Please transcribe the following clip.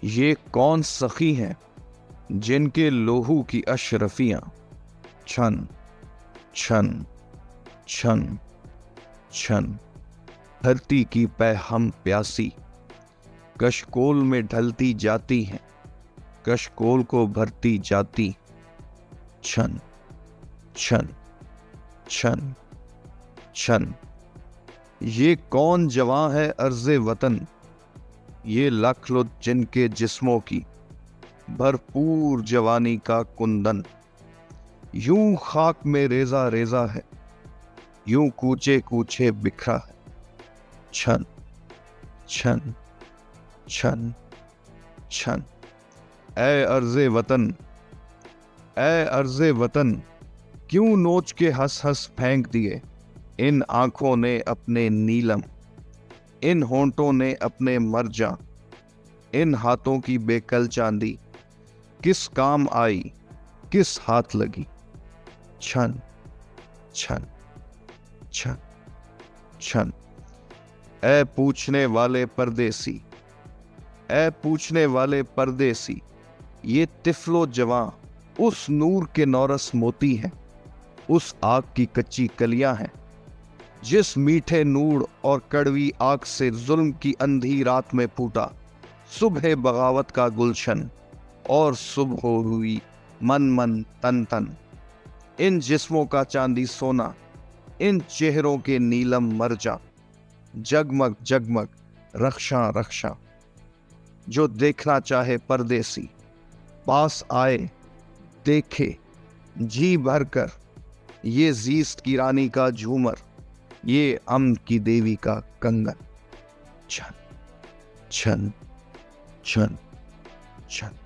ये कौन सखी हैं जिनके लोहू की अशरफियां छन छन छन छन। धरती की पै हम प्यासी कशकोल में ढलती जाती हैं, कशकोल को भरती जाती छन छन छन छन। ये कौन जवां है अर्ज़े वतन, ये लख लो जिनके जिस्मों की भरपूर जवानी का कुंदन। यूं खाक में रेजा रेजा है, यूं कूचे कूचे बिखरा है छन छन छन छन। ऐ अर्ज़े वतन, ऐ अर्ज़े वतन, क्यों नोच के हंस हंस फेंक दिए इन आंखों ने अपने नीलम, इन होंठों ने अपने मरजा, इन हाथों की बेकल चांदी किस काम आई, किस हाथ लगी छन छन छन छन। ऐ पूछने वाले परदेसी, ऐ पूछने वाले परदेसी, ये तिफलो जवां उस नूर के नौरस मोती हैं, उस आग की कच्ची कलियां हैं जिस मीठे नूर और कड़वी आग से जुल्म की अंधी रात में फूटा सुबह बगावत का गुलशन और सुबह हुई मन मन तन तन। इन जिस्मों का चांदी सोना, इन चेहरों के नीलम मरजा, जगमग जगमग रक्षा रक्षा। जो देखना चाहे परदेसी पास आए देखे जी भर कर, ये जीस्त की रानी का झूमर, ये अम्न की देवी का कंगन छन छन छन छन।